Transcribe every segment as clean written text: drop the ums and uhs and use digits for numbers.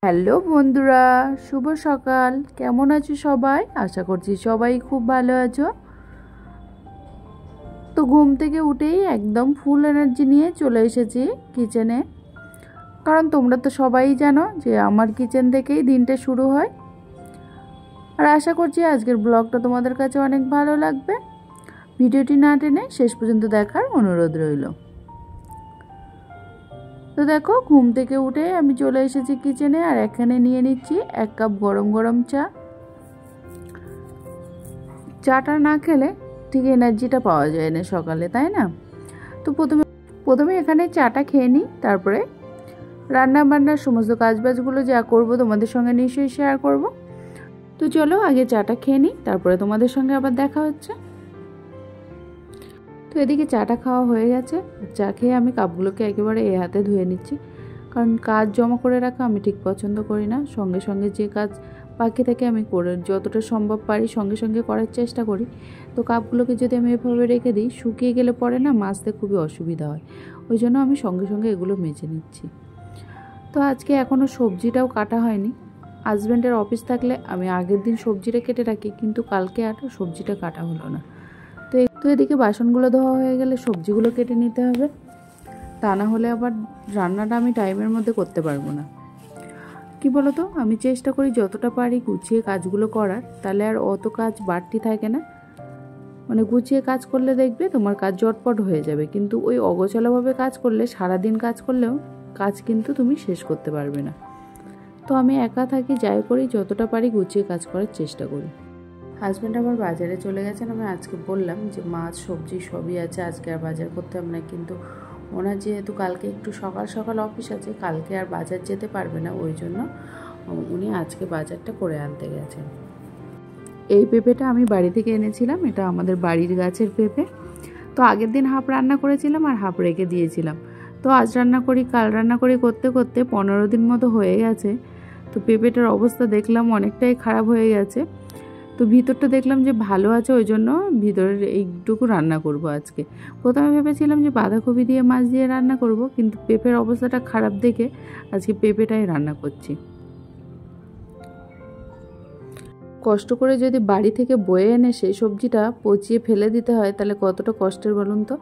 Hello বন্ধুরা, শুভ সকাল। কেমন আছো সবাই? আশা করছি সবাই খুব ভালো আছো। তো ঘুম থেকে উঠেই একদম ফুল এনার্জি নিয়ে চলে এসেছি কিচেনে, কারণ তোমরা তো সবাই জানো যে আমার কিচেন থেকেই দিনটা শুরু হয়। আর আশা করছি আজকের ব্লগটা তোমাদের কাছে অনেক ভালো লাগবে। ভিডিওটি না টেনে শেষ পর্যন্ত দেখার অনুরোধ রইল। তো দেখো, ঘুম থেকে উঠে আমি চলে এসেছি কিচেনে, আর এখানে নিয়ে নিচ্ছি 1 কাপ গরম গরম চা। চাটা না খেলে ঠিক এনার্জিটা পাওয়া যায় না সকালে, তাই না? তো প্রথমে এখানে চাটা খেয়ে নিই, তারপরে রান্না বান্নার সমস্ত কাজবাজগুলো যা করব তোমাদের সঙ্গে নিশ্চয়ই শেয়ার করব। তো চলো আগে চাটা খেয়ে নিই, তারপরে তোমাদের সঙ্গে আবার দেখা হচ্ছে। তো এদিকে চাটা খাওয়া হয়ে গেছে। চা খেয়ে আমি কাপগুলোকে একেবারে এ হাতে ধুয়ে নিচ্ছি, কারণ কাজ জমা করে রাখা আমি ঠিক পছন্দ করি না। সঙ্গে সঙ্গে যে কাজ বাকি থেকে আমি করে যতটা সম্ভব পারি সঙ্গে সঙ্গে করার চেষ্টা করি। তো কাপগুলোকে যদি আমি এভাবে রেখে দিই, শুকিয়ে গেলে পরে না মাজতে খুবই অসুবিধা হয়। ওই জন্য আমি সঙ্গে সঙ্গে এগুলো মেজে নিচ্ছি। তো আজকে এখনও সবজিটাও কাটা হয়নি। হাজব্যান্ডের অফিস থাকলে আমি আগের দিন সবজিটা কেটে রাখি, কিন্তু কালকে আর সবজিটা কাটা হলো না। তো এদিকে বাসনগুলো ধোয়া হয়ে গেলে সবজিগুলো কেটে নিতে হবে, তা না হলে আবার রান্নাটা আমি টাইমের মধ্যে করতে পারবো না। কি বলো তো, আমি চেষ্টা করি যতটা পারি গুছিয়ে কাজগুলো করার, তাহলে আর অত কাজ বাড়তি থাকে না। মানে গুছিয়ে কাজ করলে দেখবে তোমার কাজ জটপট হয়ে যাবে, কিন্তু ওই অগোছালোভাবে কাজ করলে সারাদিন কাজ করলেও কাজ কিন্তু তুমি শেষ করতে পারবে না। তো আমি একা থাকি, যাই করি যতটা পারি গুছিয়ে কাজ করার চেষ্টা করি। হাজব্যান্ড আবার বাজারে চলে গেছেন। আমি আজকে বললাম যে মাছ সবজি সবই আছে, আজকে আর বাজার করতে হবে না, কিন্তু ওনার যেহেতু কালকে একটু সকাল সকাল অফিস আছে, কালকে আর বাজার যেতে পারবে না, ওই জন্য উনি আজকে বাজারটা করে আনতে গেছেন। এই পেঁপেটা আমি বাড়ি থেকে এনেছিলাম, এটা আমাদের বাড়ির গাছের পেঁপে। তো আগের দিন হাফ রান্না করেছিলাম আর হাফ রেখে দিয়েছিলাম। তো আজ রান্না করি কাল রান্না করি করতে করতে 15 দিন মতো হয়ে গেছে। তো পেঁপেটার অবস্থা দেখলাম অনেকটাই খারাপ হয়ে গেছে। তো ভিতরটা দেখলাম যে ভালো আছে, ওই জন্য ভিতরের এইটুকু রান্না করব আজকে। প্রথমে ভেবেছিলাম যে বাঁধাকপি দিয়ে মাছ দিয়ে রান্না করব, কিন্তু পেঁপের অবস্থাটা খারাপ দেখে আজকে পেঁপেটাই রান্না করছি। কষ্ট করে যদি বাড়ি থেকে বয়ে এনে সেই সবজিটা পচিয়ে ফেলে দিতে হয়, তাহলে কতটা কষ্টের বলুন তো।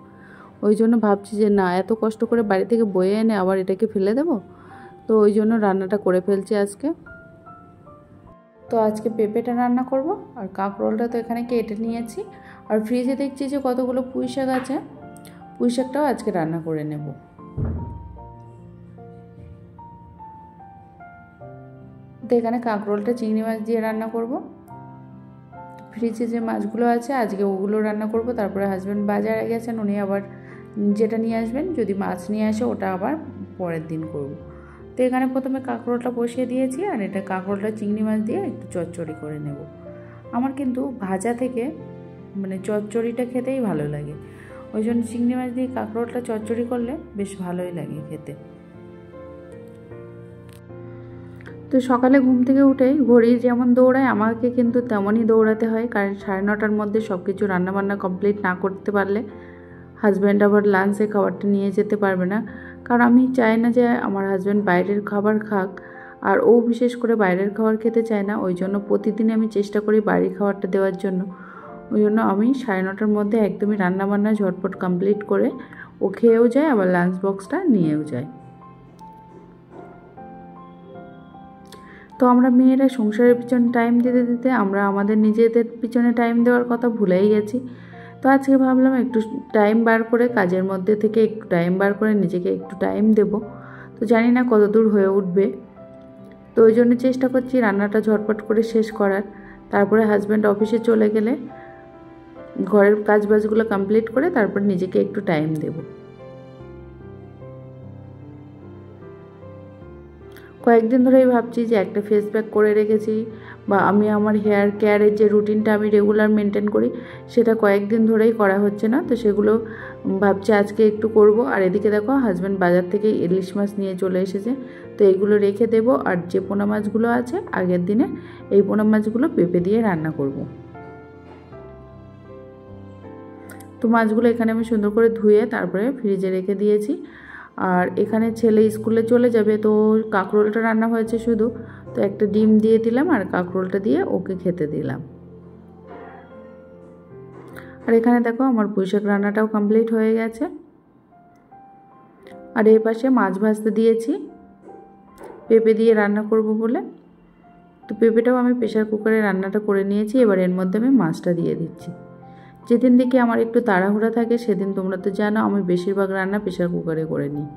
ওই জন্য ভাবছি যে না, এত কষ্ট করে বাড়ি থেকে বয়ে এনে আবার এটাকে ফেলে দেব। তো ওই জন্য রান্নাটা করে ফেলছি আজকে। তো আজকে পেঁপেটা রান্না করব, আর কাঁকরোলটা তো এখানে কেটে নিয়েছি। আর ফ্রিজে দেখছি যে কতগুলো পুঁই শাক আছে, পুঁই শাকটাও আজকে রান্না করে নেব। তো এখানে কাঁকরোলটা চিংড়ি মাছ দিয়ে রান্না করব। ফ্রিজে যে মাছগুলো আছে আজকে ওগুলো রান্না করব। তারপরে হাজব্যান্ড বাজারে গেছেন, উনি আবার যেটা নিয়ে আসবেন, যদি মাছ নিয়ে আসে ওটা আবার পরের দিন করব। তো এখানে প্রথমে কাঁকরোলটা বসিয়ে দিয়েছি, আর এটা কাঁকরোলটা চিংড়ি মাছ দিয়ে একটু চচ্চড়ি করে নেব। আমার কিন্তু ভাজা থেকে মানে চচ্চড়িটা খেতেই ভালো লাগে, ওই জন্য চিংড়ি মাছ দিয়ে কাঁকরোলটা চচ্চড়ি করলে বেশ ভালোই লাগে খেতে। তো সকালে ঘুম থেকে উঠেই ঘড়ির যেমন দৌড়ায়, আমাকে কিন্তু তেমনই দৌড়াতে হয়, কারণ 9:30টার মধ্যে সব কিছু রান্নাবান্না কমপ্লিট না করতে পারলে হাজব্যান্ড আবার লাঞ্চে খাবারটা নিয়ে যেতে পারবে না। কারণ আমি চাই না যে আমার হাজব্যান্ড বাইরের খাবার খাক, আর ও বিশেষ করে বাইরের খাবার খেতে চায় না। ওই জন্য প্রতিদিন আমি চেষ্টা করি বাড়ির খাবারটা দেওয়ার জন্য। ওই জন্য আমি 9:30টার মধ্যে একদমই রান্নাবান্না ঝটপট কমপ্লিট করে ও খেয়েও যায়, আবার লাঞ্চ বক্সটা নিয়েও যায়। তো আমরা মেয়েরা সংসারের পিছনে টাইম দিতে দিতে আমরা আমাদের নিজেদের পিছনে টাইম দেওয়ার কথা ভুলেই গেছি। তো আজকে ভাবলাম একটু টাইম বার করে, কাজের মধ্যে থেকে একটু টাইম বার করে নিজেকে একটু টাইম দেব। তো জানি না কত দূর হয়ে উঠবে, তো ওই জন্য চেষ্টা করছি রান্নাটা ঝটপট করে শেষ করার। তারপরে হাজব্যান্ড অফিসে চলে গেলে ঘরের কাজবাজগুলো কমপ্লিট করে তারপর নিজেকে একটু টাইম দেব। কয়েকদিন ধরেই ভাবছি যে একটা ফেস প্যাক করে রেখেছি, বা আমি আমার হেয়ার কেয়ারের যে রুটিনটা আমি রেগুলার মেনটেন করি সেটা কয়েকদিন ধরেই করা হচ্ছে না। তো সেগুলো ভাবছি আজকে একটু করব। আর এদিকে দেখো হাজব্যান্ড বাজার থেকে ইলিশ মাছ নিয়ে চলে এসেছে, তো এইগুলো রেখে দেব। আর যে পোনা মাছগুলো আছে আগের দিনে, এই পোনা মাছগুলো পেঁপে দিয়ে রান্না করব। তো মাছগুলো এখানে আমি সুন্দর করে ধুয়ে তারপরে ফ্রিজে রেখে দিয়েছি। আর এখানে ছেলে স্কুলে চলে যাবে, তো কাঁকরোলটা রান্না হয়েছে শুধু, তো একটা ডিম দিয়ে দিলাম আর কাঁকরোলটা দিয়ে ওকে খেতে দিলাম। আর এখানে দেখো আমার পুঁইশাক রান্নাটাও কমপ্লিট হয়ে গেছে। আর এই পাশে মাছ ভাজতে দিয়েছি পেঁপে দিয়ে রান্না করব বলে, তো পেঁপেটাও আমি প্রেশার কুকারে রান্নাটা করে নিয়েছি। এবার এর মধ্যে আমি মাছটা দিয়ে দিচ্ছি। যেদিন দেখি আমার একটু তাড়াহুড়া থাকে সেদিন তোমরা তো জানো আমি বেশিরভাগ রান্না প্রেশার কুকারে করে নিই।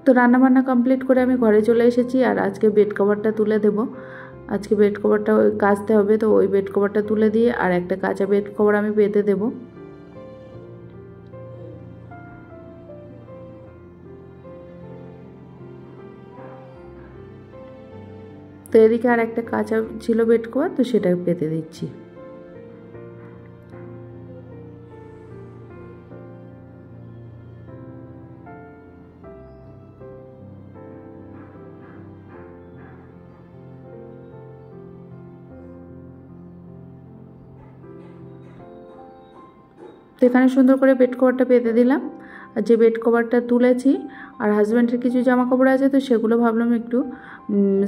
তো রান্নাবান্না কমপ্লিট করে আমি ঘরে চলে এসেছি। আর আজকে বেড কভারটা তুলে দেব, আজকে বেড কভারটা ওই কাচতে হবে, তো ওই বেড কভারটা তুলে দিয়ে আর একটা কাঁচা বেড কভার আমি পেতে দেব। তো এদিকে আর একটা কাঁচা ছিল বেড কভার, তো সেটা পেতে দিচ্ছি। তো এখানে সুন্দর করে বেড কভারটা পেতে দিলাম। আর যে বেড কভারটা তুলেছি আর হাজব্যান্ডের কিছু জামা কাপড় আছে, তো সেগুলো ভাবলাম একটু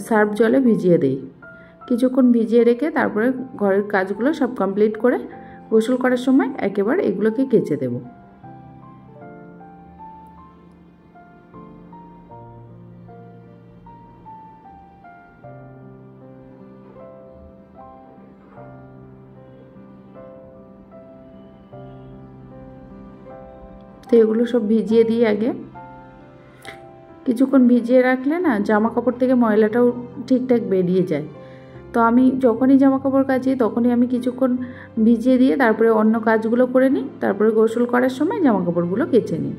সার্ফ জলে ভিজিয়ে দিই। কিছুক্ষণ ভিজিয়ে রেখে তারপরে ঘরের কাজগুলো সব কমপ্লিট করে গোসল করার সময় একেবারে এগুলোকে কেচে দেব। তো এগুলো সব ভিজিয়ে দিই আগে। কিছুক্ষণ ভিজিয়ে রাখলে না জামা কাপড় থেকে ময়লাটাও ঠিকঠাক বেরিয়ে যায়। তো আমি যখনই জামা কাপড় কাচি তখনই আমি কিছুক্ষণ ভিজিয়ে দিয়ে তারপরে অন্য কাজগুলো করে নিই, তারপরে গোসল করার সময় জামা কাপড়গুলো কেচে নিই।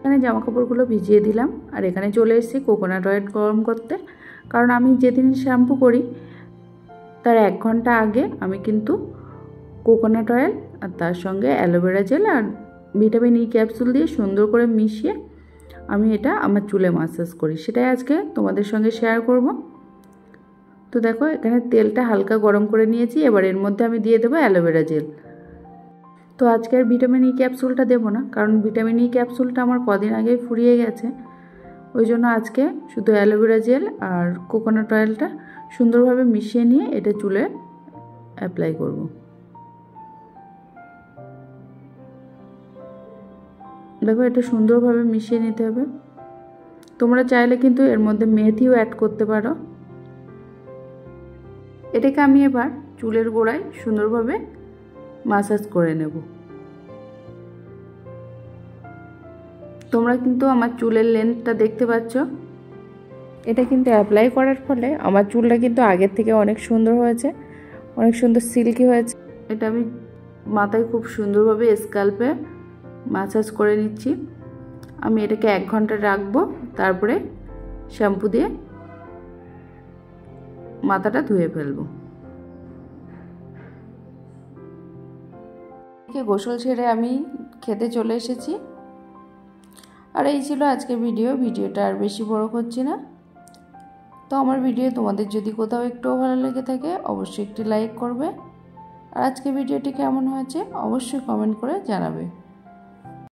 এখানে জামা কাপড়গুলো ভিজিয়ে দিলাম আর এখানে চলে এসেছি কোকোনাট অয়েল গরম করতে। কারণ আমি যেদিন শ্যাম্পু করি তার 1 ঘন্টা আগে আমি কিন্তু কোকোনাট অয়েল আর তার সঙ্গে অ্যালোভেরা জেল আর ভিটামিন ই ক্যাপসুল দিয়ে সুন্দর করে মিশিয়ে আমি এটা আমার চুলে মাসাজ করি, সেটাই আজকে তোমাদের সঙ্গে শেয়ার করব। তো দেখো এখানে তেলটা হালকা গরম করে নিয়েছি, এবার এর মধ্যে আমি দিয়ে দেবো অ্যালোভেরা জেল। তো আজকে আর ভিটামিন ই ক্যাপসুলটা দেবো না, কারণ ভিটামিন ই ক্যাপসুলটা আমার কদিন আগেই ফুরিয়ে গেছে। ওই জন্য আজকে শুধু অ্যালোভেরা জেল আর কোকোনাট অয়েলটা সুন্দরভাবে মিশিয়ে নিয়ে এটা চুলে অ্যাপ্লাই করব। দেখো এটা সুন্দরভাবে মিশিয়ে নিতে হবে। তোমরা চাইলে কিন্তু এর মধ্যে মেথিও অ্যাড করতে পারো। এটাকে আমি এবার চুলের গোড়ায় সুন্দরভাবে মাসাজ করে নেব। তোমরা কিন্তু আমার চুলের লেন্থটা দেখতে পাচ্ছ। এটা কিন্তু অ্যাপ্লাই করার ফলে আমার চুলটা কিন্তু আগের থেকে অনেক সুন্দর হয়েছে, অনেক সুন্দর সিল্কি হয়েছে। এটা আমি মাথায় খুব সুন্দরভাবে স্ক্যাল্পে মাসাজ করে নিচ্ছি। আমি এটাকে 1 ঘন্টা রাখবো, তারপরে শ্যাম্পু দিয়ে মাথাটা ধুয়ে ফেলবো। গোসল ছেড়ে আমি খেতে চলে এসেছি। আর এই ছিল আজকের ভিডিওটা আর বেশি বড় করছি না। তো আমার ভিডিও তোমাদের যদি কোথাও একটুও ভালো লেগে থাকে অবশ্যই একটি লাইক করবে। আর আজকের ভিডিওটি কেমন হয়েছে অবশ্যই কমেন্ট করে জানাবে।